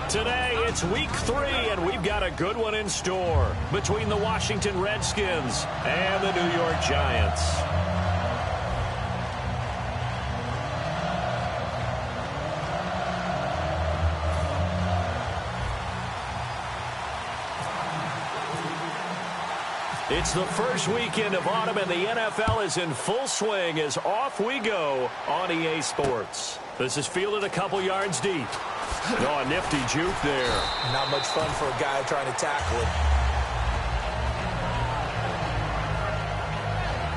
Today, it's week 3, and we've got a good one in store between the Washington Redskins and the New York Giants. It's the first weekend of autumn, and the NFL is in full swing as off we go on EA Sports. This is fielded a couple yards deep. Oh, a nifty juke there. Not much fun for a guy trying to tackle it.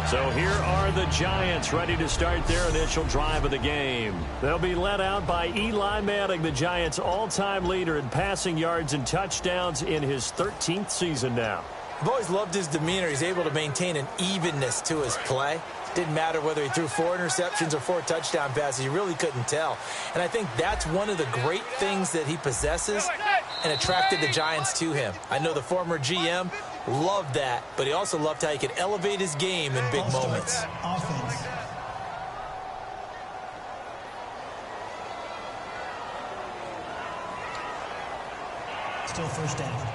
So here are the Giants ready to start their initial drive of the game. They'll be led out by Eli Manning, the Giants' all-time leader in passing yards and touchdowns in his 13th season now. I've always loved his demeanor. He's able to maintain an evenness to his play. Didn't matter whether he threw 4 interceptions or 4 touchdown passes. You really couldn't tell. And I think that's one of the great things that he possesses and attracted the Giants to him. I know the former GM loved that, but he also loved how he could elevate his game in big moments. Offense. Still first down.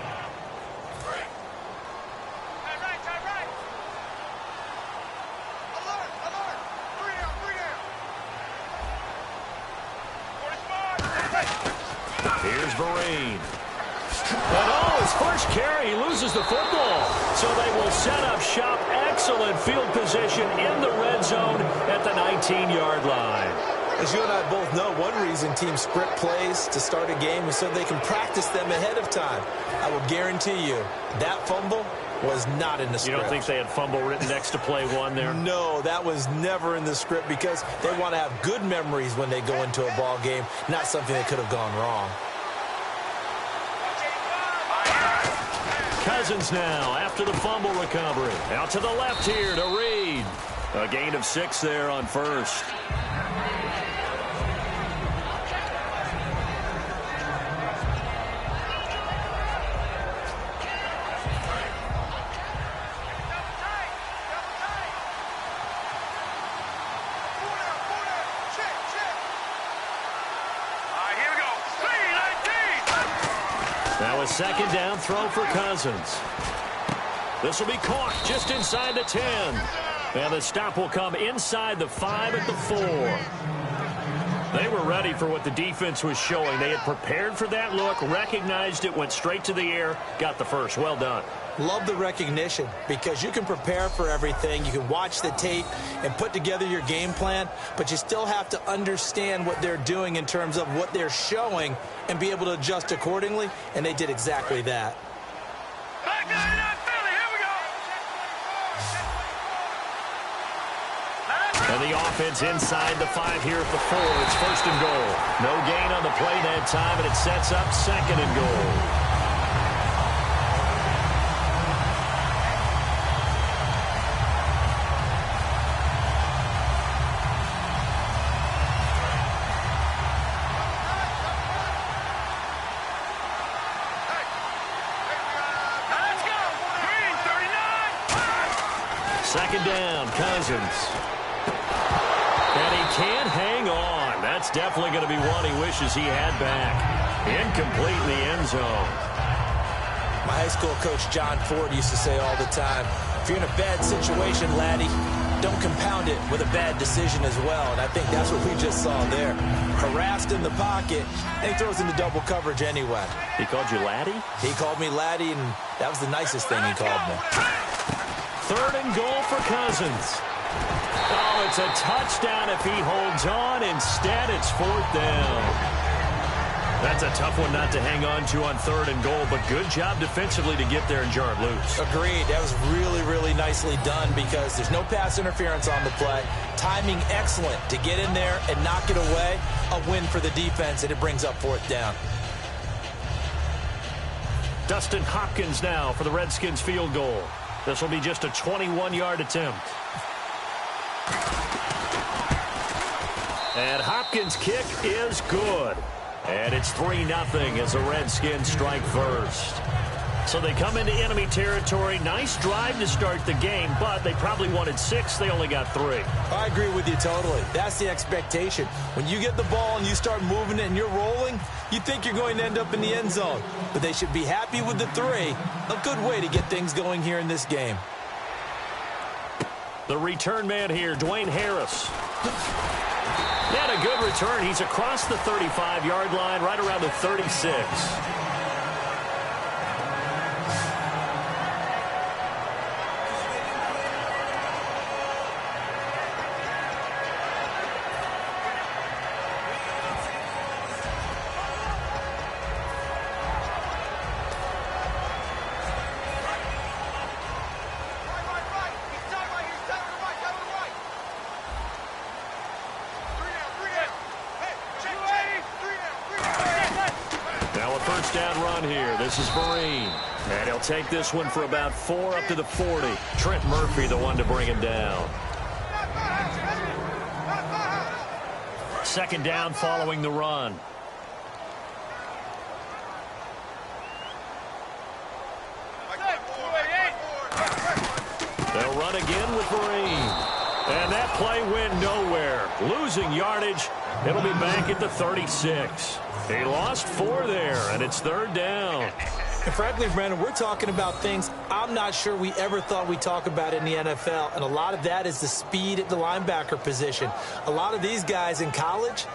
Here's Vereen. And his first carry, he loses the football. So they will set up shop. Excellent field position in the red zone at the 19-yard line. As you and I both know, one reason teams script plays to start a game is so they can practice them ahead of time. I will guarantee you that fumble was not in the script. You don't think they had fumble written next to play one there? No, that was never in the script because they want to have good memories when they go into a ball game, not something that could have gone wrong. Cousins now after the fumble recovery. Out to the left here to Reed. A gain of 6 there on first. Now a second down throw for Cousins. This will be caught just inside the 10. And the stop will come inside the 5 at the 4. They were ready for what the defense was showing. They had prepared for that look, recognized it, went straight to the air, got the first. Well done. Love the recognition because you can prepare for everything. You can watch the tape and put together your game plan, but you still have to understand what they're doing in terms of what they're showing and be able to adjust accordingly, and they did exactly that. And the offense inside the 5 here at the 4. It's first and goal. No gain on the play that time, and it sets up second and goal. Second down, Cousins. And he can't hang on. That's definitely going to be one he wishes he had back. Incomplete in the end zone. My high school coach, John Ford, used to say all the time, if you're in a bad situation, laddie, don't compound it with a bad decision as well. And I think that's what we just saw there. Harassed in the pocket, and he throws into double coverage anyway. He called you laddie? He called me laddie, and that was the nicest thing he called me. Third and goal for Cousins. Oh, it's a touchdown if he holds on. Instead, it's 4th down. That's a tough one not to hang on to on 3rd and goal, but good job defensively to get there and jar it loose. Agreed. That was really, really nicely done because there's no pass interference on the play. Timing excellent to get in there and knock it away. A win for the defense, and it brings up 4th down. Dustin Hopkins now for the Redskins field goal. This will be just a 21-yard attempt. And Hopkins' kick is good. And it's 3-0 as the Redskins strike first. So they come into enemy territory. Nice drive to start the game, but they probably wanted 6. They only got 3. I agree with you totally. That's the expectation. When you get the ball and you start moving it and you're rolling, you think you're going to end up in the end zone. But they should be happy with the 3. A good way to get things going here in this game. The return man here, Dwayne Harris. He had a good return. He's across the 35-yard line, right around the 36. First down run here. This is Vereen. And he'll take this one for about 4 up to the 40. Trent Murphy, the one to bring him down. Second down following the run. They'll run again with Vereen. And that play went nowhere. Losing yardage. It'll be back at the 36. He lost 4 there, and it's third down. And frankly, Brandon, we're talking about things I'm not sure we ever thought we'd talk about in the NFL, and a lot of that is the speed at the linebacker position. A lot of these guys in college,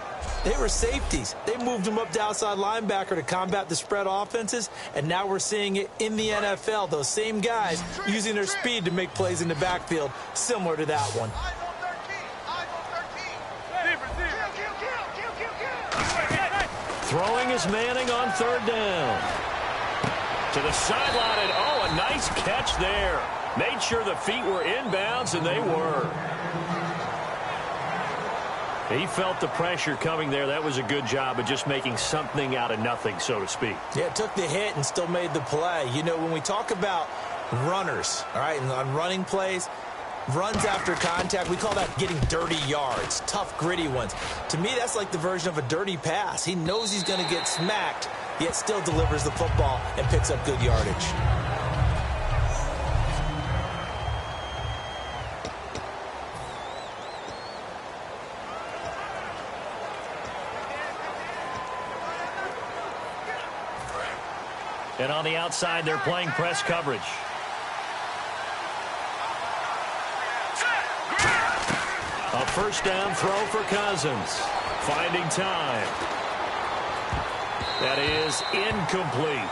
they were safeties. They moved them up to outside linebacker to combat the spread offenses, and now we're seeing it in the NFL. Those same guys using their speed to make plays in the backfield, similar to that one. Throwing is Manning on third down. To the sideline, and oh, a nice catch there. Made sure the feet were inbounds, and they were. He felt the pressure coming there. That was a good job of just making something out of nothing, so to speak. Yeah, took the hit and still made the play. You know, when we talk about runners, all right, and on running plays, runs after contact, we call that getting dirty yards, tough, gritty ones. To me, that's like the version of a dirty pass. He knows he's going to get smacked, yet still delivers the football and picks up good yardage. And on the outside, they're playing press coverage. A first down throw for Cousins. Finding time. That is incomplete.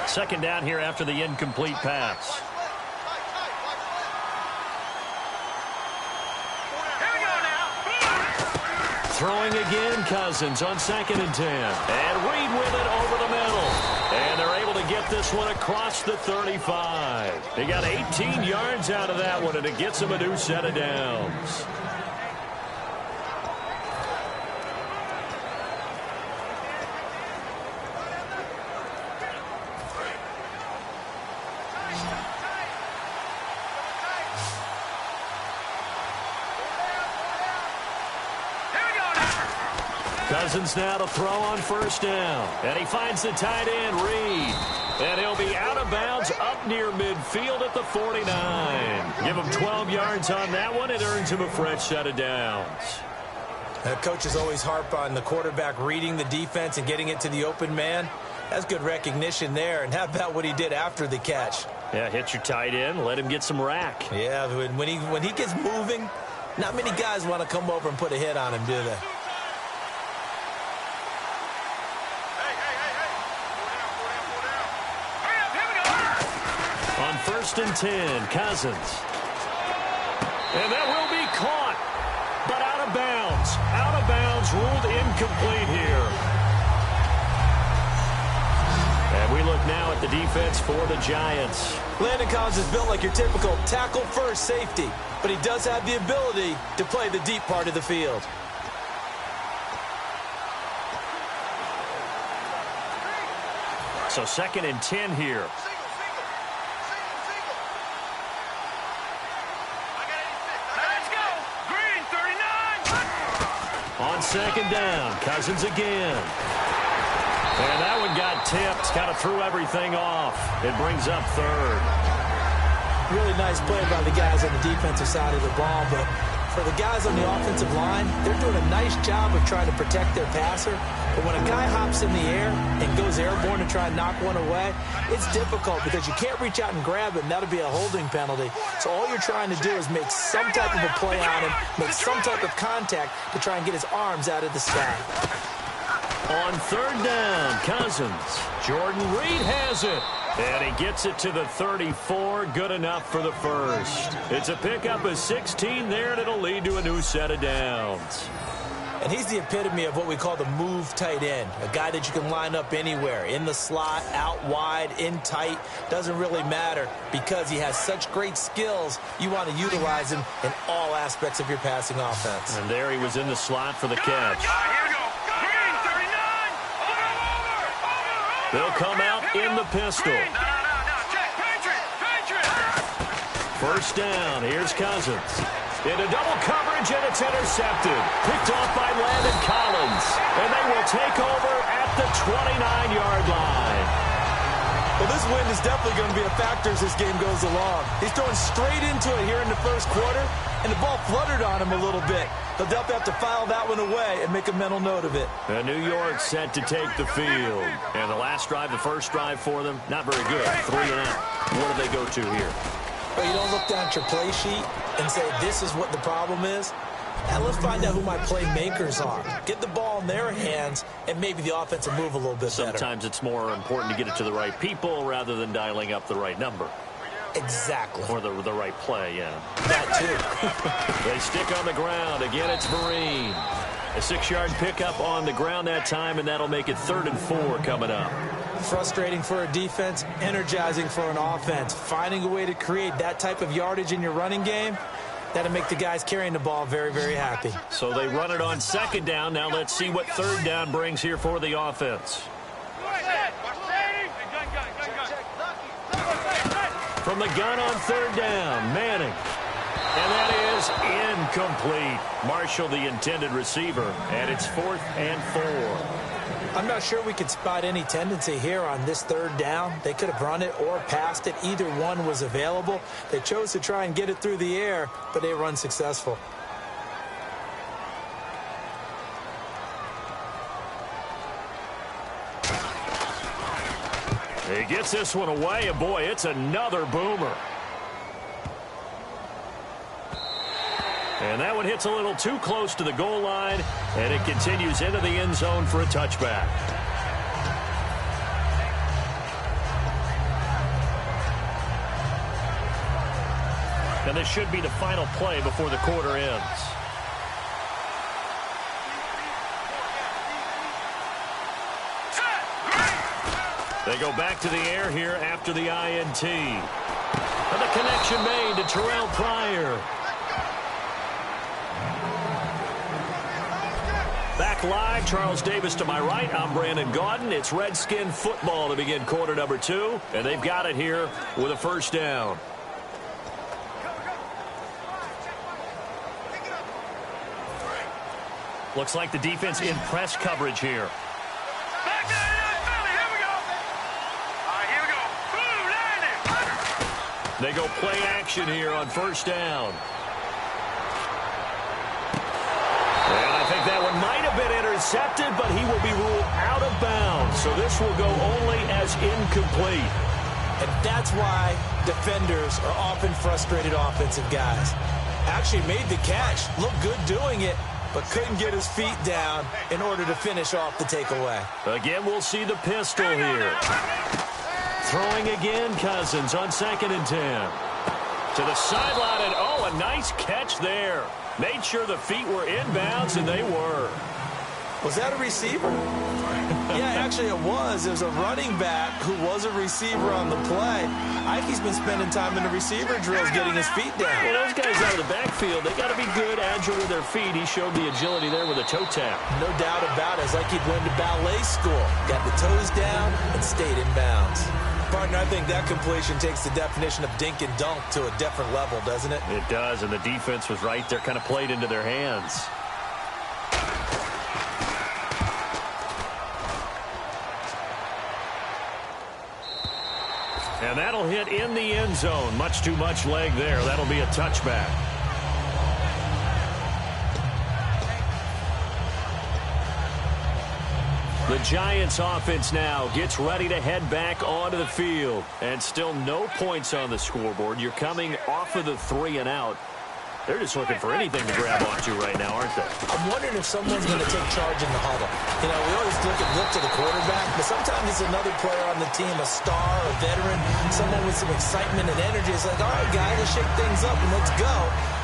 Second down here after the incomplete pass. Throwing again, Cousins on 2nd and 10. And Reed with it over the middle. And they're able to get this one across the 35. They got 18 yards out of that one, and it gets them a new set of downs. Cousins now to throw on first down. And he finds the tight end, Reed. And he'll be out of bounds up near midfield at the 49. Give him 12 yards on that one. It earns him a fresh set of downs. Coaches always harp on the quarterback reading the defense and getting it to the open man. That's good recognition there. And how about what he did after the catch? Yeah, hit your tight end. Let him get some rack. Yeah, when he gets moving, not many guys want to come over and put a hit on him, do they? On 1st and 10, Cousins. And that will be caught, but out of bounds. Out of bounds, ruled incomplete here. And we look now at the defense for the Giants. Landon Collins is built like your typical tackle-first safety, but he does have the ability to play the deep part of the field. So 2nd and 10 here. on second down. Cousins again. And that one got tipped. Kind of threw everything off. It brings up third. Really nice play by the guys on the defensive side of the ball, but for the guys on the offensive line, they're doing a nice job of trying to protect their passer. But when a guy hops in the air and goes airborne to try and knock one away, it's difficult because you can't reach out and grab it, and that'll be a holding penalty. So all you're trying to do is make some type of a play on him, make some type of contact to try and get his arms out of the sky. On third down, Cousins. Jordan Reed has it. And he gets it to the 34. Good enough for the first. It's a pickup of 16 there, and it'll lead to a new set of downs. And he's the epitome of what we call the move tight end, a guy that you can line up anywhere, in the slot, out wide, in tight, doesn't really matter because he has such great skills. You want to utilize him in all aspects of your passing offense. And there he was in the slot for the catch. They'll come out in the pistol. First down, here's Cousins. Into double coverage, and it's intercepted. Picked off by Landon Collins. And they will take over at the 29-yard line. Well, this win is definitely going to be a factor as this game goes along. He's throwing straight into it here in the first quarter, and the ball fluttered on him a little bit. They'll definitely have to file that one away and make a mental note of it. And New York set to take the field. And the last drive, the first drive for them, not very good. 3 and out. What do they go to here? Well, you don't look down at your play sheet and say, this is what the problem is. Now let's find out who my playmakers are. Get the ball in their hands, and maybe the offense will move a little bit better. Sometimes it's more important to get it to the right people rather than dialing up the right number. Exactly. Or the right play, yeah. That too. They stick on the ground. Again, it's Vereen. A 6-yard pickup on the ground that time, and that'll make it 3rd and 4 coming up. Frustrating for a defense, energizing for an offense. Finding a way to create that type of yardage in your running game, that'll make the guys carrying the ball very, very happy. So they run it on second down. Now let's see what third down brings here for the offense. From the gun on third down, Manning. And that is incomplete. Marshall, the intended receiver, and it's 4th and 4. I'm not sure we could spot any tendency here on this third down. They could have run it or passed it. Either one was available. They chose to try and get it through the air, but they were unsuccessful. He gets this one away, and boy, it's another boomer. And that one hits a little too close to the goal line, and it continues into the end zone for a touchback. And this should be the final play before the quarter ends. They go back to the air here after the INT. And the connection made to Terrell Pryor. Back live, Charles Davis to my right. I'm Brandon Gaudin. It's Redskin football to begin quarter number 2. And they've got it here with a first down. Looks like the defense in press coverage here. They go play action here on first down. And I think that one might have been intercepted, but he will be ruled out of bounds. So this will go only as incomplete. And that's why defenders are often frustrated offensive guys. Actually made the catch, looked good doing it, but couldn't get his feet down in order to finish off the takeaway. Again, we'll see the pistol here. Throwing again, Cousins on 2nd and 10. To the sideline, and oh, a nice catch there. Made sure the feet were inbounds, and they were. Was that a receiver? Yeah, actually it was. It was a running back who was a receiver on the play. Ike's been spending time in the receiver drills getting his feet down. Well, those guys out of the backfield, they got to be good, agile with their feet. He showed the agility there with a toe tap. No doubt about it. It's like he'd went to ballet school. Got the toes down and stayed in bounds. Partner, I think that completion takes the definition of dink and dunk to a different level, doesn't it? It does, and the defense was right there, kind of played into their hands. And that'll hit in the end zone. Much too much leg there. That'll be a touchback. The Giants offense now gets ready to head back onto the field. And still no points on the scoreboard. You're coming off of the 3 and out. They're just looking for anything to grab onto right now, aren't they? I'm wondering if someone's going to take charge in the huddle. You know, we always look to the quarterback, but sometimes it's another player on the team, a star, a veteran, someone with some excitement and energy. It's like, all right, guys, let's shake things up and let's go,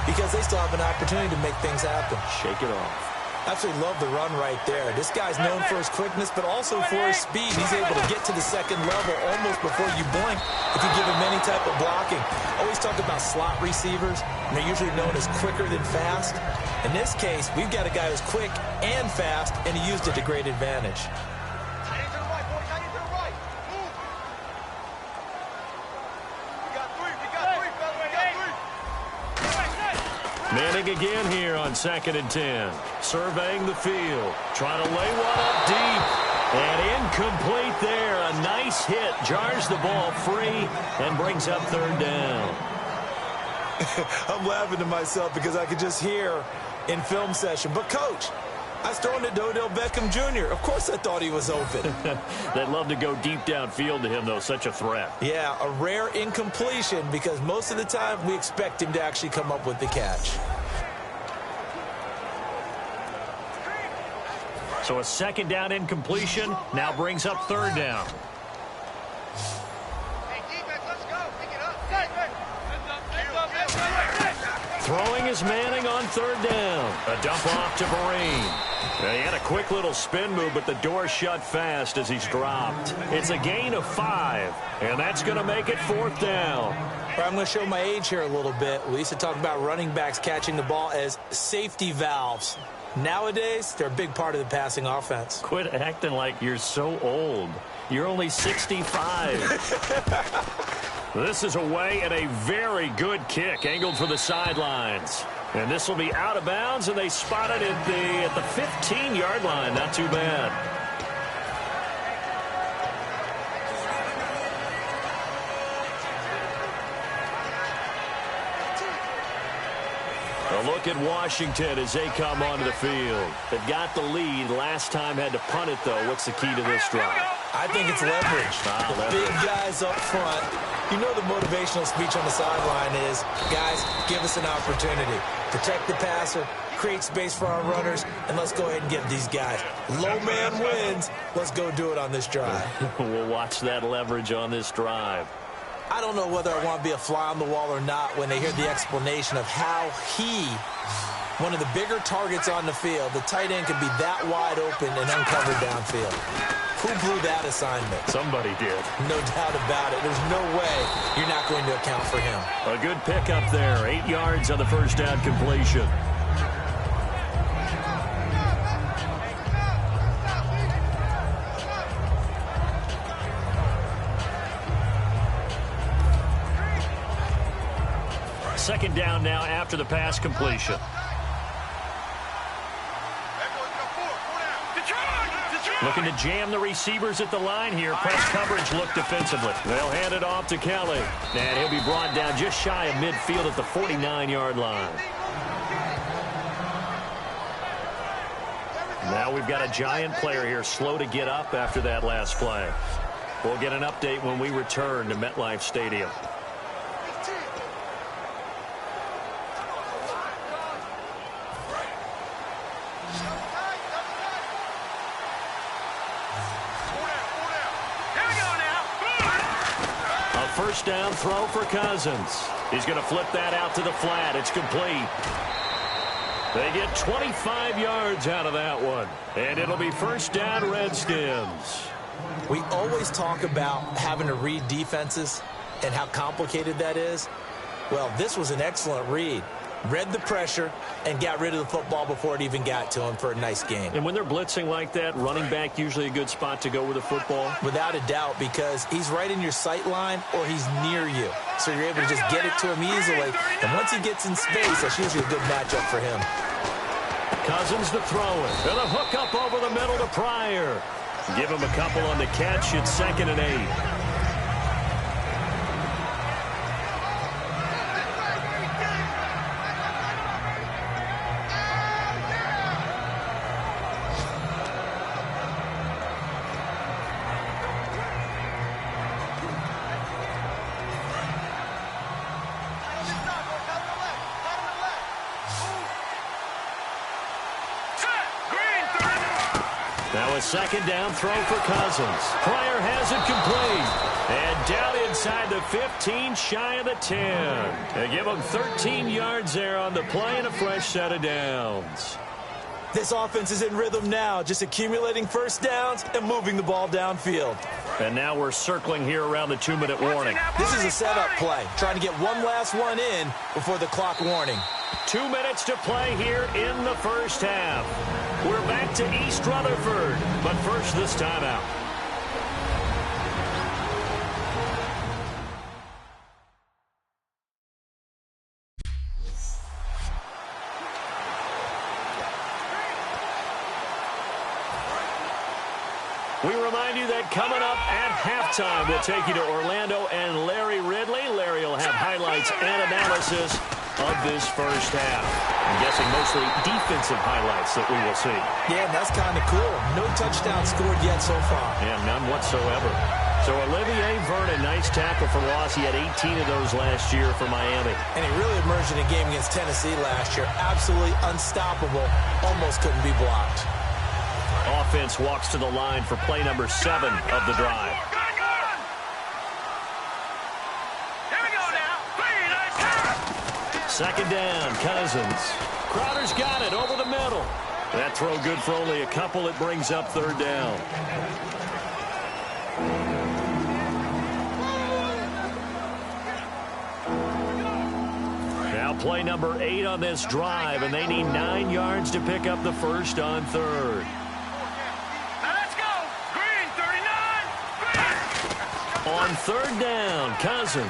because they still have an opportunity to make things happen. Shake it off. Absolutely love the run right there. This guy's known for his quickness, but also for his speed. He's able to get to the second level almost before you blink if you give him any type of blocking. Always talk about slot receivers, and they're usually known as quicker than fast. In this case, we've got a guy who's quick and fast, and he used it to great advantage. Manning again here on 2nd and 10. Surveying the field. Trying to lay one up deep. And incomplete there. A nice hit. Jars the ball free and brings up 3rd down. I'm laughing to myself because I could just hear in film session. But, Coach, I was throwing to Odell Beckham Jr. Of course I thought he was open. They'd love to go deep downfield to him, though. Such a threat. Yeah, a rare incompletion because most of the time we expect him to actually come up with the catch. So a 2nd down incompletion now brings up 3rd down. Throwing is Manning on 3rd down. A dump off to Vereen. He had a quick little spin move, but the door shut fast as he's dropped. It's a gain of 5, and that's going to make it 4th down. I'm going to show my age here a little bit. We used to talk about running backs catching the ball as safety valves. Nowadays, they're a big part of the passing offense. Quit acting like you're so old. You're only 65. This is away and a very good kick angled for the sidelines. And this will be out of bounds, and they spot it at the 15-yard line. Not too bad. A look at Washington as they come onto the field. They've got the lead. Last time had to punt it, though. What's the key to this drive? I think it's leverage. Big guys up front. You know the motivational speech on the sideline is, guys, give us an opportunity. Protect the passer, create space for our runners, and let's go ahead and give these guys. Low man wins. Let's go do it on this drive. We'll watch that leverage on this drive. I don't know whether I want to be a fly on the wall or not when they hear the explanation of how one of the bigger targets on the field, the tight end could be that wide open and uncovered downfield. Who blew that assignment? Somebody did. No doubt about it. There's no way you're not going to account for him. A good pickup there. 8 yards on the 1st down completion. Second down now after the pass completion. Looking to jam the receivers at the line here. Press coverage look defensively. They'll hand it off to Kelly. And he'll be brought down just shy of midfield at the 49-yard line. Now we've got a Giant player here slow to get up after that last play. We'll get an update when we return to MetLife Stadium. First down throw for Cousins. He's going to flip that out to the flat. It's complete. They get 25 yards out of that one. And it'll be first down Redskins. We always talk about having to read defenses and how complicated that is. Well, this was an excellent read. Read the pressure and got rid of the football before it even got to him for a nice game. And when they're blitzing like that, running back usually a good spot to go with the football? Without a doubt, because he's right in your sight line or he's near you. So you're able to just get it to him easily. And once he gets in space, that's usually a good matchup for him. Cousins to throw it. And a hook up over the middle to Pryor. Give him a couple on the catch. It's 2nd and 8. Now a second down throw for Cousins. Pryor has it complete. And down inside the 15, shy of the 10. They give him 13 yards there on the play and a fresh set of downs. This offense is in rhythm now, just accumulating first downs and moving the ball downfield. And now we're circling here around the 2-minute warning. This is a setup play, trying to get one last one in before the clock warning. 2 minutes to play here in the first half. We're back to East Rutherford, but first this timeout. We remind you that coming up at halftime, we'll take you to Orlando and Larry Ridley. Larry will have highlights and analysis of this first half. I'm guessing mostly defensive highlights that we will see. Yeah, that's kind of cool. No touchdown scored yet so far. Yeah, none whatsoever. So Olivier Vernon, nice tackle for loss. He had 18 of those last year for Miami. And he really emerged in a game against Tennessee last year. Absolutely unstoppable. Almost couldn't be blocked. Offense walks to the line for play number 7 of the drive. Here we go now. Second down, Cousins. Crowder's got it over the middle. That throw good for only a couple. It brings up third down. Now play number 8 on this drive, and they need 9 yards to pick up the first on third. On third down, Cousins.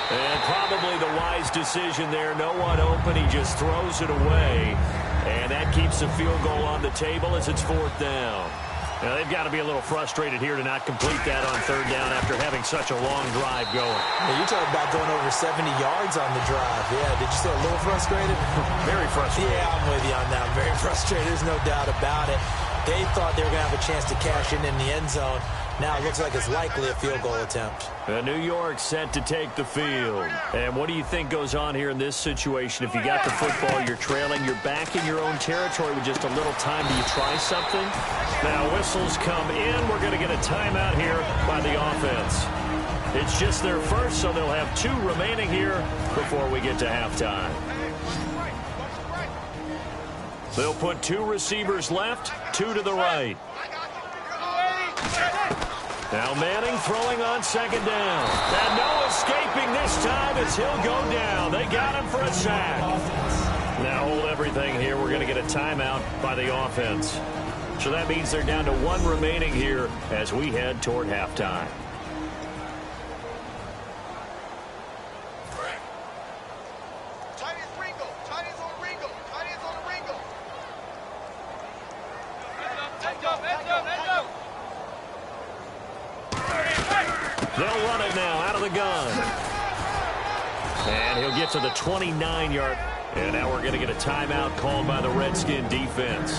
And probably the wise decision there. No one open. He just throws it away. And that keeps the field goal on the table as it's fourth down. Now, they've got to be a little frustrated here to not complete that on third down after having such a long drive going. Yeah, you're talking about going over 70 yards on the drive. Yeah, did you say a little frustrated? Very frustrated. Yeah, I'm with you on that. Very frustrated. There's no doubt about it. They thought they were going to have a chance to cash in the end zone. Now it looks like it's likely a field goal attempt. New York set to take the field. And what do you think goes on here in this situation? If you got the football, you're trailing, you're back in your own territory with just a little time. Do you try something? Now whistles come in. We're going to get a timeout here by the offense. It's just their first, so they'll have 2 remaining here before we get to halftime. They'll put 2 receivers left, 2 to the right. Now Manning throwing on second down. And no escaping this time as he'll go down. They got him for a sack. Now hold everything here. We're going to get a timeout by the offense. So that means they're down to 1 remaining here as we head toward halftime. They'll run it now out of the gun. And he'll get to the 29-yard. And now we're going to get a timeout called by the Redskin defense.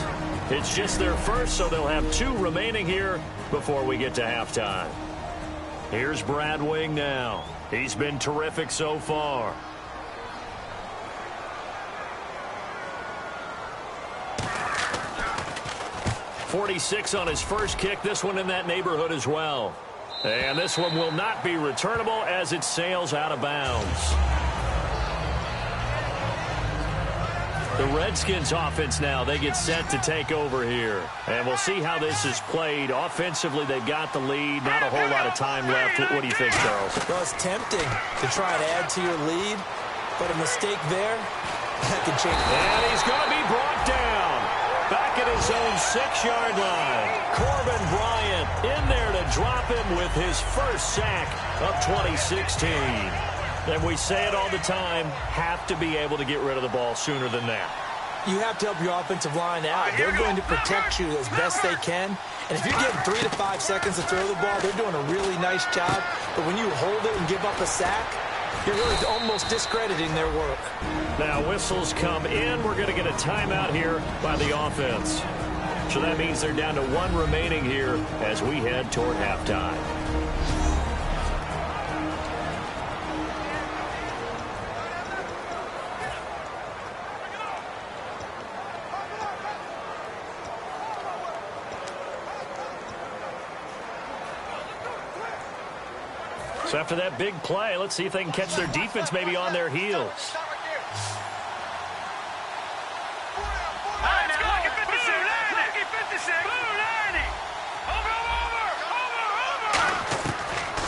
It's just their first, so they'll have 2 remaining here before we get to halftime. Here's Brad Wing now. He's been terrific so far. .46 on his first kick. This one in that neighborhood as well. And this one will not be returnable as it sails out of bounds. The Redskins offense now, they get set to take over here. And we'll see how this is played. Offensively, they've got the lead. Not a whole lot of time left. What do you think, Charles? Well, it's tempting to try and add to your lead, but a mistake there, that could change. And he's going to be brought down. Back at his own 6-yard line. Corbin Bryant in there to drop him with his first sack of 2016. And we say it all the time, have to be able to get rid of the ball sooner than that. You have to help your offensive line out. They're going to protect you as best they can. And if you're getting 3 to 5 seconds to throw the ball, they're doing a really nice job. But when you hold it and give up a sack, you're really almost discrediting their work. Now whistles come in. We're going to get a timeout here by the offense. So that means they're down to 1 remaining here as we head toward halftime. So after that big play, let's see if they can catch their defense maybe on their heels.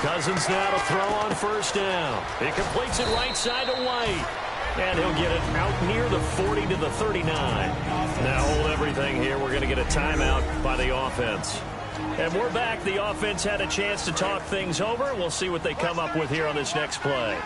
Cousins now to throw on first down. He completes it right side to White. And he'll get it out near the 40 to the 39. Now hold everything here. We're going to get a timeout by the offense. And we're back. The offense had a chance to talk things over. We'll see what they come up with here on this next play.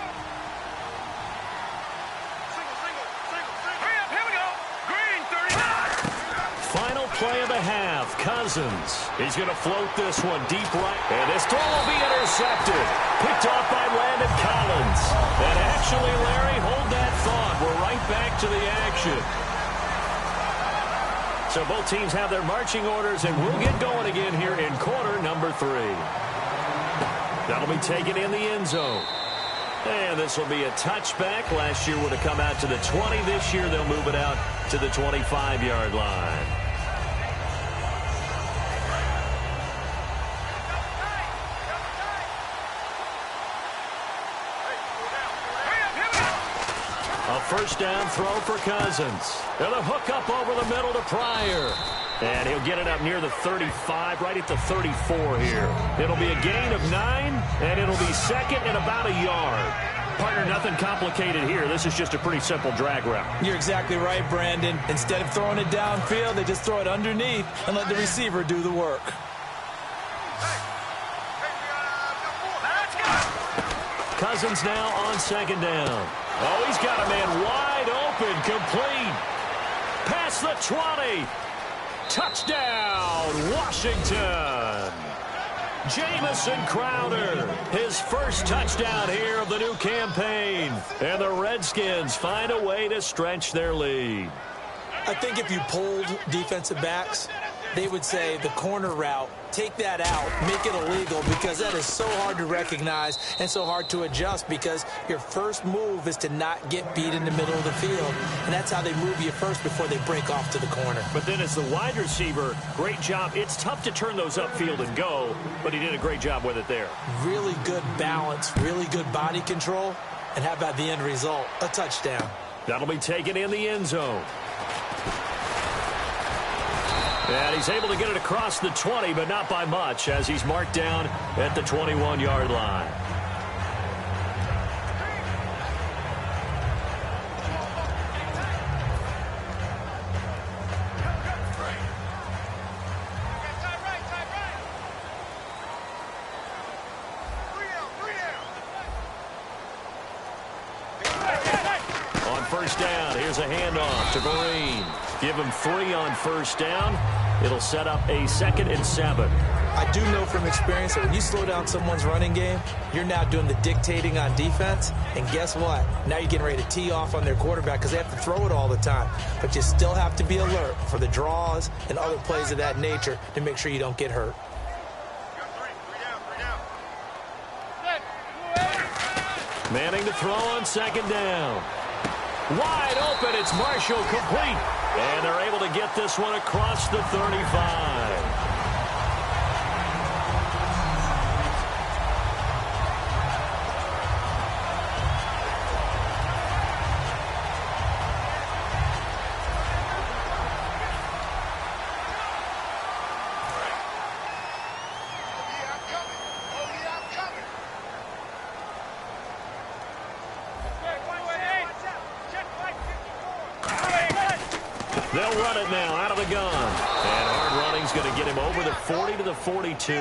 Final play of the half. Cousins. He's going to float this one deep right. And this throw will be intercepted. Picked off by Landon Collins. And actually, Larry, hold that thought. We're right back to the action. So both teams have their marching orders, and we'll get going again here in quarter number 3. That'll be taken in the end zone. And this will be a touchback. Last year would have come out to the 20. This year they'll move it out to the 25-yard line. A first down throw for Cousins. And a hook up over the middle to Pryor. And he'll get it up near the 35, right at the 34 here. It'll be a gain of 9, and it'll be second and about a yard. Partner, nothing complicated here. This is just a pretty simple drag route. You're exactly right, Brandon. Instead of throwing it downfield, they just throw it underneath and let the receiver do the work. Cousins now on second down. Oh, he's got a man wide open, complete. Past the 20. Touchdown, Washington. Jamison Crowder, his first touchdown here of the new campaign. And the Redskins find a way to stretch their lead. I think if you polled defensive backs, they would say the corner route, take that out, make it illegal, because that is so hard to recognize and so hard to adjust, because your first move is to not get beat in the middle of the field, and that's how they move you first before they break off to the corner. But then as the wide receiver, great job. It's tough to turn those upfield and go, but he did a great job with it there. Really good balance, really good body control, and how about the end result? A touchdown. That'll be taken in the end zone. And he's able to get it across the 20, but not by much, as he's marked down at the 21-yard line. On first down, here's a handoff to Vereen. Give him 3 on first down. It'll set up a 2nd and 7. I do know from experience that when you slow down someone's running game, you're now doing the dictating on defense. And guess what? Now you're getting ready to tee off on their quarterback because they have to throw it all the time. But you still have to be alert for the draws and other plays of that nature to make sure you don't get hurt. Manning to throw on second down. Wide open, it's Marshall, complete. And they're able to get this one across the 35. They'll run it now out of the gun. And hard running's going to get him over the 40 to the 42.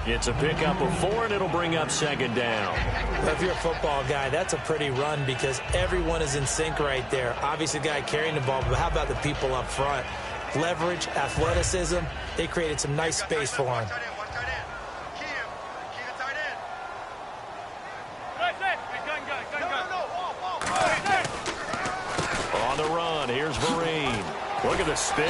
It's a pickup of 4, and it'll bring up second down. Well, if you're a football guy, that's a pretty run because everyone is in sync right there. Obviously, the guy carrying the ball, but how about the people up front? Leverage, athleticism, they created some nice space for him. On the run, here's Vereen. Look at the spin.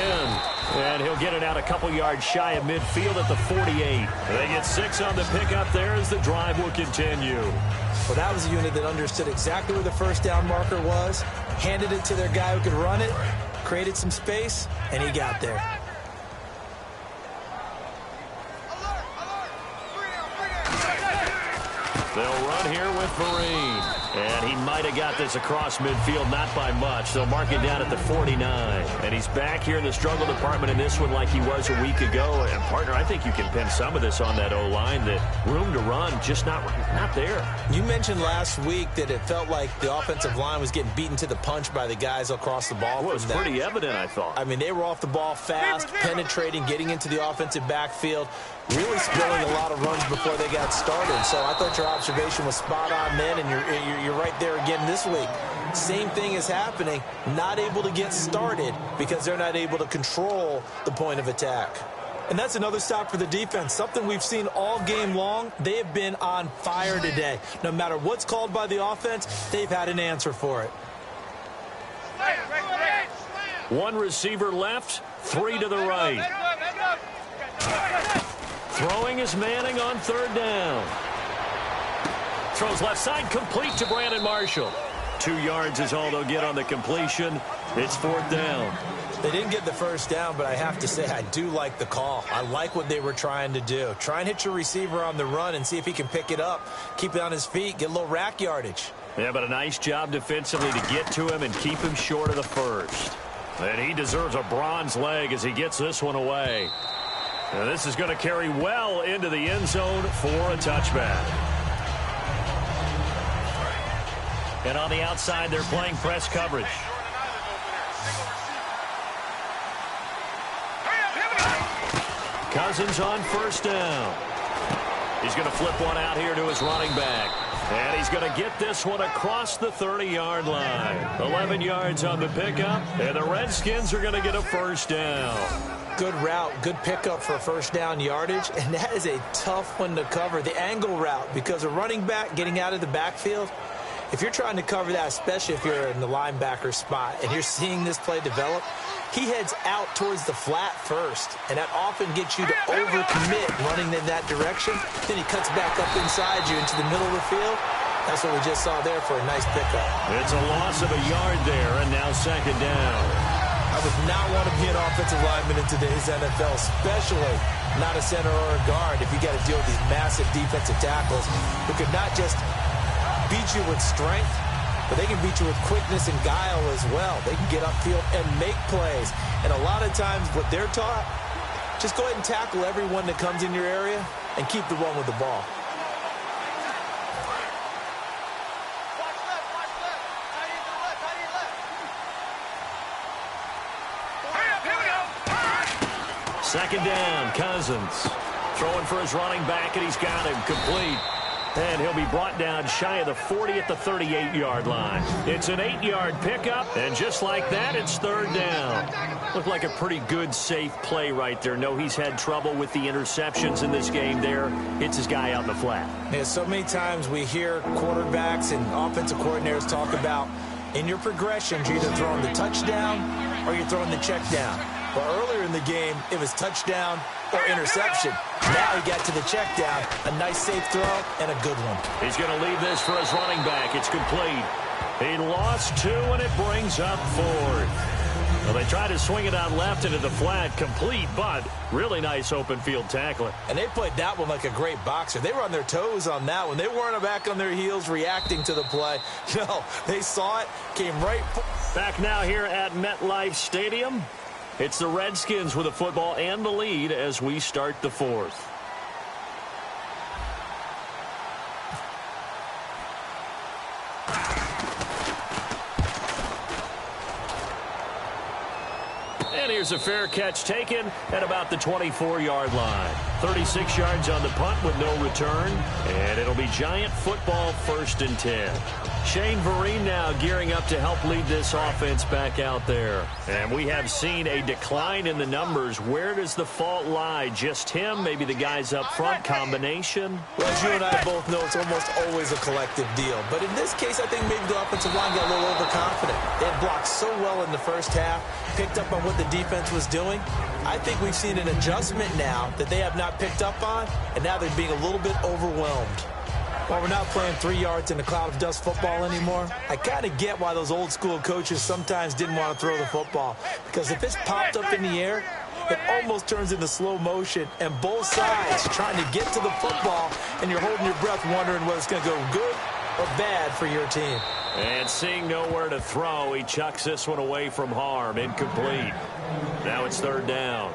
And he'll get it out a couple yards shy of midfield at the 48. They get 6 on the pickup there as the drive will continue. Well, that was a unit that understood exactly where the first down marker was, handed it to their guy who could run it, created some space, and he got there. They'll run here with Vereen. And he might have got this across midfield, not by much. They'll mark it down at the 49. And he's back here in the struggle department in this one like he was a week ago. And, partner, I think you can pin some of this on that O-line. That room to run just not there. You mentioned last week that it felt like the offensive line was getting beaten to the punch by the guys across the ball. Well, it was pretty evident, I thought. I mean, they were off the ball fast, penetrating, getting into the offensive backfield, really spilling a lot of runs before they got started. So I thought your observation was spot on then, and you're right there again this week. Same thing is happening, not able to get started because they're not able to control the point of attack. And that's another stop for the defense, something we've seen all game long. They have been on fire today. No matter what's called by the offense, they've had an answer for it. One receiver left, three to the right. Throwing is Manning on third down. Throws left side, complete to Brandon Marshall. 2 yards is all they'll get on the completion. It's fourth down. They didn't get the first down, but I have to say I do like the call. I like what they were trying to do. Try and hit your receiver on the run and see if he can pick it up, keep it on his feet, get a little rack yardage. Yeah, but a nice job defensively to get to him and keep him short of the first. And he deserves a bronze leg as he gets this one away. And this is going to carry well into the end zone for a touchback. And on the outside, they're playing press coverage. Cousins on first down. He's going to flip one out here to his running back. And he's going to get this one across the 30-yard line. 11 yards on the pickup, and the Redskins are going to get a first down. Good route, good pickup for first down yardage, and that is a tough one to cover, the angle route, because a running back getting out of the backfield, if you're trying to cover that, especially if you're in the linebacker spot and you're seeing this play develop, he heads out towards the flat first, and that often gets you to overcommit running in that direction. Then he cuts back up inside you into the middle of the field. That's what we just saw there for a nice pickup. It's a loss of a yard there, and now second down. I would not want to be an offensive lineman in today's NFL, especially not a center or a guard, if you got to deal with these massive defensive tackles who could not just beat you with strength, but they can beat you with quickness and guile as well. They can get upfield and make plays. And a lot of times what they're taught, just go ahead and tackle everyone that comes in your area and keep the run with the ball. Second down, Cousins. Throwing for his running back, and he's got him complete. And he'll be brought down shy of the 40 at the 38-yard line. It's an 8-yard pickup, and just like that, it's third down. Looked like a pretty good, safe play right there. No, he's had trouble with the interceptions in this game there. Hits his guy out in the flat. Yeah, so many times we hear quarterbacks and offensive coordinators talk about in your progressions, you're either throwing the touchdown or you're throwing the check down. But earlier in the game, it was touchdown or interception. Now he got to the check down. A nice safe throw and a good one. He's going to leave this for his running back. It's complete. He lost 2, and it brings up 4th. Well, they tried to swing it out left into the flat, complete, but really nice open field tackling. And they played that one like a great boxer. They were on their toes on that one. They weren't back on their heels reacting to the play. No, they saw it, came right. Back now here at MetLife Stadium. It's the Redskins with the football and the lead as we start the 4th. And here's a fair catch taken at about the 24-yard line. 36 yards on the punt with no return. And it'll be Giant football 1st and 10. Shane Vereen now gearing up to help lead this offense back out there. And we have seen a decline in the numbers. Where does the fault lie? Just him? Maybe the guys up front? Combination? Well, as you and I both know, it's almost always a collective deal. But in this case, I think maybe the offensive line got a little overconfident. They had blocked so well in the first half, picked up on what the defense was doing. I think we've seen an adjustment now that they have not picked up on, and now they're being a little bit overwhelmed. While we're not playing 3 yards in a cloud of dust football anymore, I kind of get why those old school coaches sometimes didn't want to throw the football. Because if it's popped up in the air, it almost turns into slow motion, and both sides trying to get to the football, and you're holding your breath wondering whether it's going to go good or bad for your team. And seeing nowhere to throw, he chucks this one away from harm. Incomplete. Now it's third down.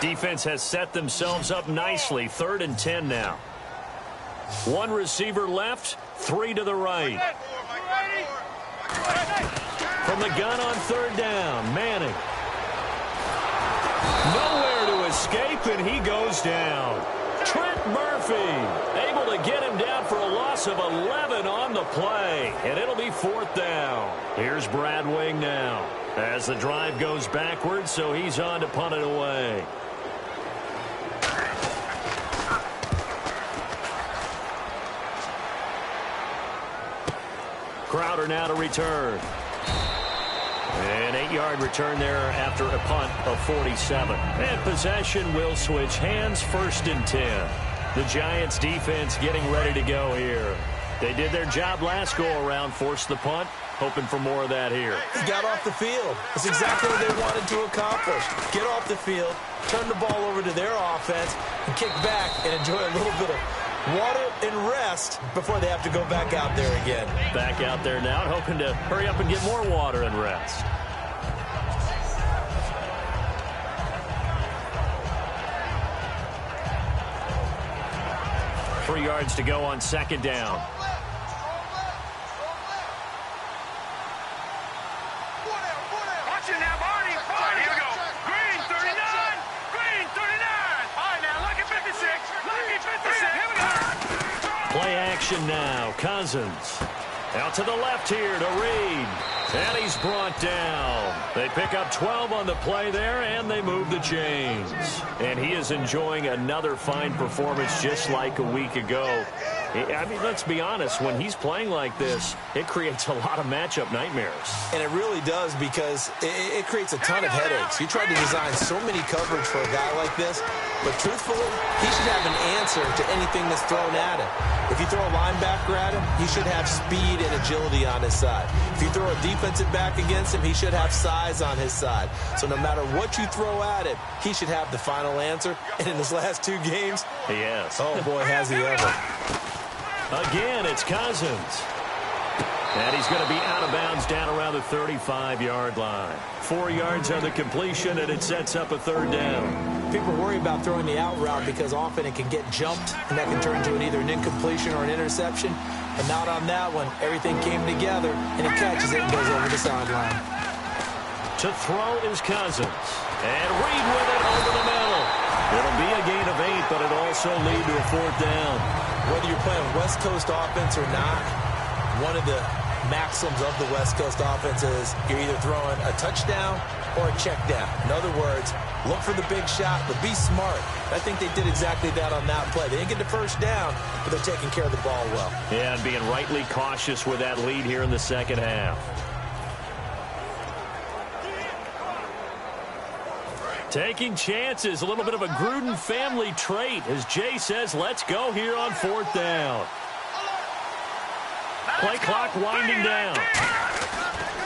Defense has set themselves up nicely. 3rd and 10 now. One receiver left, 3 to the right. From the gun on 3rd down, Manning. Nowhere to escape, and he goes down. Trent Murphy able to get him down for a loss of 11 on the play, and it'll be 4th down. Here's Brad Wing now as the drive goes backwards, so he's on to punt it away. Crowder now to return. An 8-yard return there after a punt of 47. And possession will switch hands, 1st and 10. The Giants defense getting ready to go here. They did their job last go-around, forced the punt, hoping for more of that here. He got off the field. That's exactly what they wanted to accomplish. Get off the field, turn the ball over to their offense, and kick back and enjoy a little bit of water and rest before they have to go back out there again. Back out there now, hoping to hurry up and get more water and rest. Three yards to go on 2nd down. Watch it now, Barney. All right, here we go. Green, 39. Green, 39. All right, now, lucky 56. Lucky 56. Here we go. Play action now. Cousins out to the left here to Reed. And he's brought down. They pick up 12 on the play there, and they move the chains. And he is enjoying another fine performance just like a week ago. I mean, let's be honest. When he's playing like this, it creates a lot of matchup nightmares. And it really does, because it creates a ton of headaches. You try to design so many coverage for a guy like this, but truthfully, he should have an answer to anything that's thrown at him. If you throw a linebacker at him, he should have speed and agility on his side. If you throw a defensive back against him, he should have size on his side. So no matter what you throw at him, he should have the final answer. And in his last 2 games, He has. oh boy, has he ever. Again, it's Cousins. And he's going to be out of bounds down around the 35-yard line. 4 yards on the completion, and it sets up a 3rd down. People worry about throwing the out route because often it can get jumped, and that can turn into either an incompletion or an interception. But not on that one. Everything came together, and he catches it and goes over the sideline. To throw is Cousins. And Reed with it over the middle. It'll be a gain of 8, but it'll also lead to a 4th down. Whether you're playing West Coast offense or not, one of the maxims of the West Coast offense is you're either throwing a touchdown or a check down. In other words, look for the big shot, but be smart. I think they did exactly that on that play. They didn't get the first down, but they're taking care of the ball well. Yeah, and being rightly cautious with that lead here in the second half. Taking chances, a little bit of a Gruden family trait. As Jay says, let's go here on 4th down. Play clock winding down.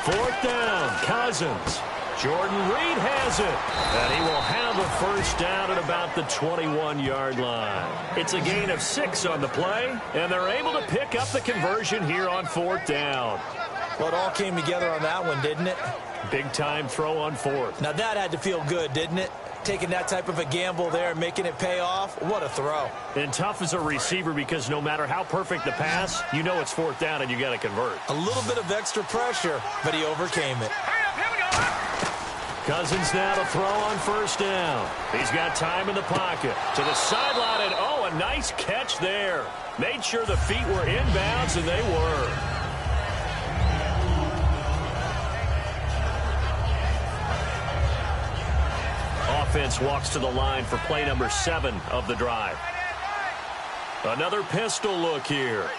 4th down, Cousins. Jordan Reed has it. And he will have a 1st down at about the 21-yard line. It's a gain of 6 on the play, and they're able to pick up the conversion here on 4th down. Well, it all came together on that one, didn't it? Big-time throw on 4th. Now, that had to feel good, didn't it? Taking that type of a gamble there and making it pay off. What a throw. And tough as a receiver because no matter how perfect the pass, you know it's 4th down and you got to convert. A little bit of extra pressure, but he overcame it. Here we go. Cousins now to throw on 1st down. He's got time in the pocket. To the sideline, and oh, a nice catch there. Made sure the feet were inbounds, and they were. Offense walks to the line for play number 7 of the drive. Another pistol look here.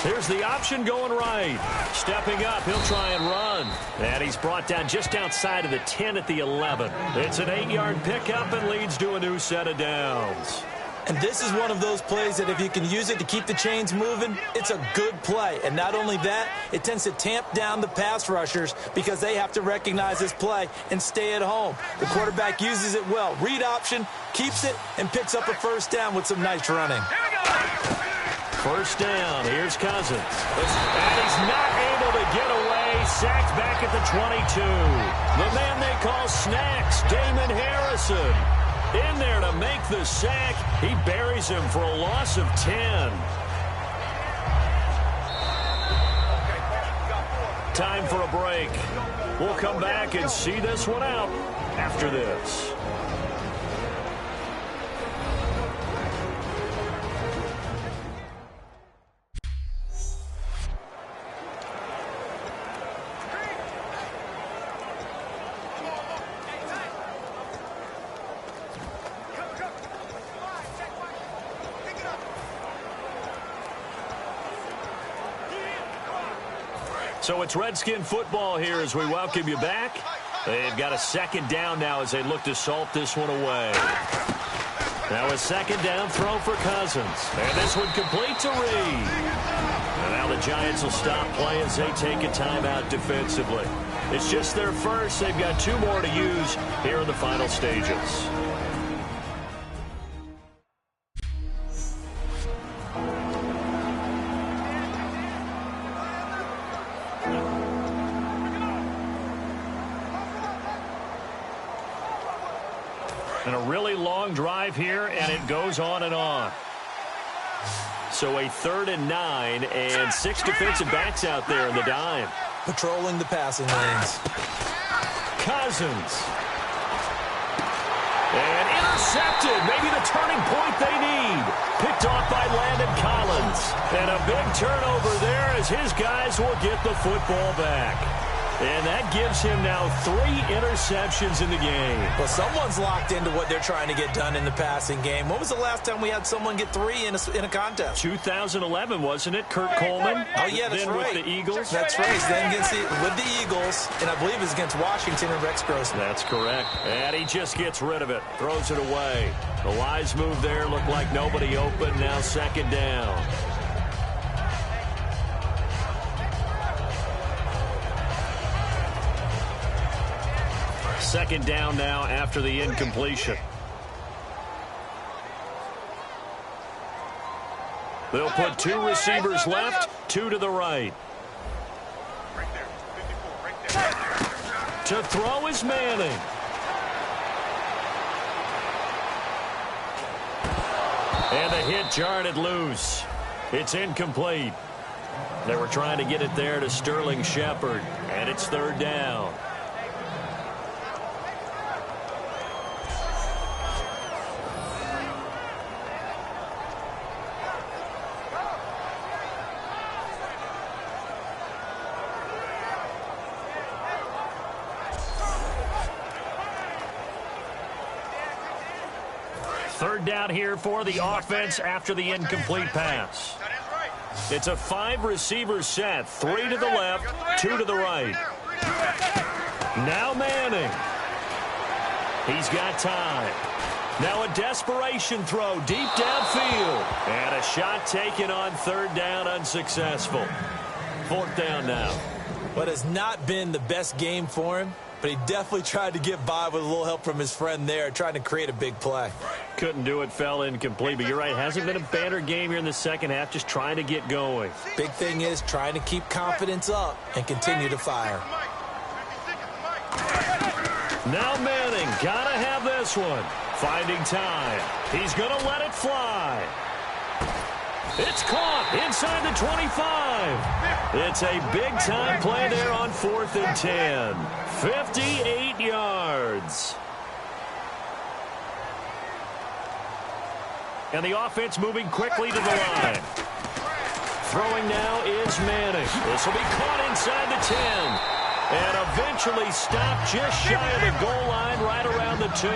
Here's the option going right. Stepping up, he'll try and run. And he's brought down just outside of the 10 at the 11. It's an 8-yard pickup and leads to a new set of downs. And this is one of those plays that if you can use it to keep the chains moving, it's a good play. And not only that, it tends to tamp down the pass rushers because they have to recognize this play and stay at home. The quarterback uses it well. Read option, keeps it, and picks up a first down with some nice running. First down. Here's Cousins. And he's not able to get away. Sacked back at the 22. The man they call Snacks, Damon Harrison. In there to make the sack. He buries him for a loss of 10. Time for a break. We'll come back and see this one out after this. So it's Redskin football here as we welcome you back. They've got a second down now as they look to salt this one away. Now a second down throw for Cousins. And this one complete to Reed. And now the Giants will stop play as they take a timeout defensively. It's just their first. They've got 2 more to use here in the final stages. And a really long drive here, and it goes on and on. So a 3rd and 9, and 6 defensive backs out there in the dime. Patrolling the passing lanes. Cousins. And intercepted. Maybe the turning point they need. Picked off by Landon Collins. And a big turnover there as his guys will get the football back. And that gives him now 3 interceptions in the game. Well, someone's locked into what they're trying to get done in the passing game. When was the last time we had someone get 3 in a contest? 2011, wasn't it? Kurt Coleman. Oh, yeah, that's then right. With the Eagles. That's right. Then with the Eagles, and I believe it's against Washington and Rex Grossman. That's correct. And he just gets rid of it. Throws it away. The wise move there. Looked like nobody open. Now second down. Second down now after the incompletion. They'll put 2 receivers left, 2 to the right. To throw is Manning. And the hit jarred it loose. It's incomplete. They were trying to get it there to Sterling Shepard, and it's 3rd down. Third down here for the offense after the incomplete pass. It's a 5-receiver set. 3 to the left, 2 to the right. Now Manning. He's got time. Now a desperation throw deep downfield. And a shot taken on 3rd down, unsuccessful. 4th down now. What has not been the best game for him, but he definitely tried to get by with a little help from his friend there, trying to create a big play. Couldn't do it, fell incomplete, but you're right, hasn't been a better game here in the second half, just trying to get going. Big thing is trying to keep confidence up and continue to fire. Now Manning, gotta have this one. Finding time. He's gonna let it fly. It's caught inside the 25. It's a big-time play there on 4th and 10. 58 yards. And the offense moving quickly to the line. Throwing now is Manning. This will be caught inside the 10. And eventually stopped just shy of the goal line right around the 2.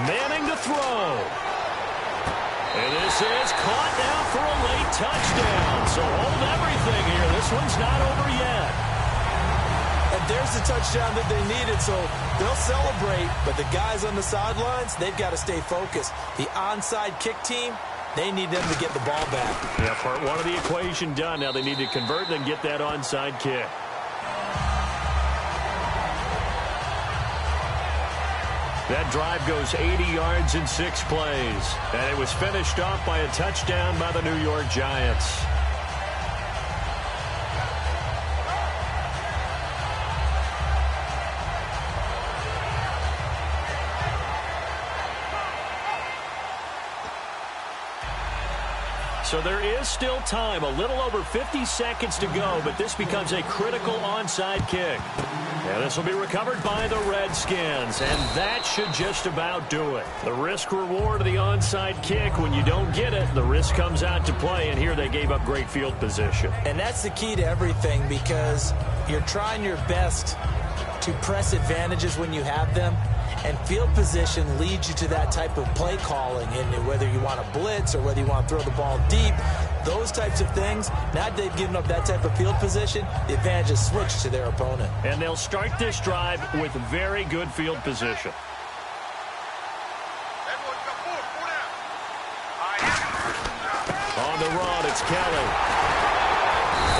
Manning to throw. And this is caught now for a late touchdown. So hold everything here. This one's not over yet. And there there's the touchdown that they needed, so they'll celebrate. But the guys on the sidelines, they've got to stay focused. The onside kick team, they need them to get the ball back. Yeah, part one of the equation done. Now they need to convert and get that onside kick. That drive goes 80 yards in 6 plays. And it was finished off by a touchdown by the New York Giants. So there is still time, a little over 50 seconds to go, but this becomes a critical onside kick. And this will be recovered by the Redskins, and that should just about do it. The risk-reward of the onside kick, when you don't get it, the risk comes out to play, and here they gave up great field position. And that's the key to everything, because you're trying your best to press advantages when you have them. And field position leads you to that type of play calling, and whether you want to blitz or whether you want to throw the ball deep, those types of things. Now that they've given up that type of field position, the advantage is switched to their opponent. And they'll start this drive with very good field position. On the run, it's Kelly.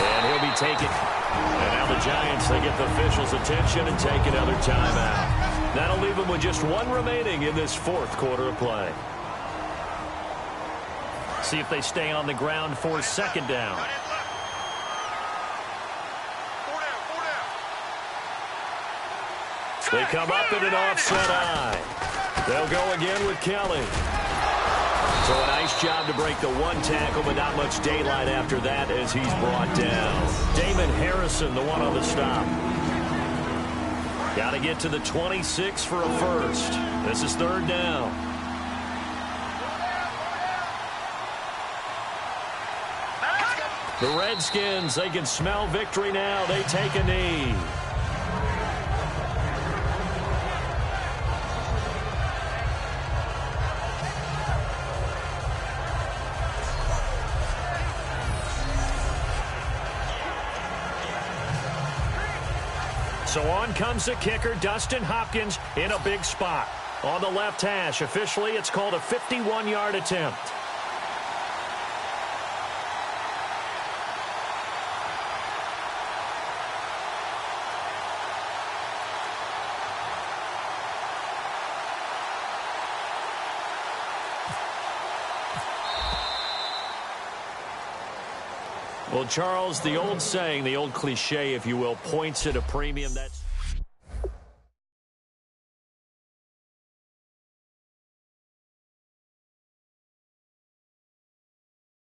And he'll be taken. And now the Giants, they get the officials' attention and take another timeout. That'll leave them with just one remaining in this fourth quarter of play. See if they stay on the ground for second down. They come up in an offset eye. They'll go again with Kelly. So a nice job to break the one tackle, but not much daylight after that as he's brought down. Damon Harrison, the one on the stop. Got to get to the 26 for a first. This is third down. The Redskins, they can smell victory now. They take a knee. So on comes the kicker, Dustin Hopkins, in a big spot. On the left hash, officially it's called a 51-yard attempt. Well, Charles, the old saying, the old cliche, if you will, points at a premium. That's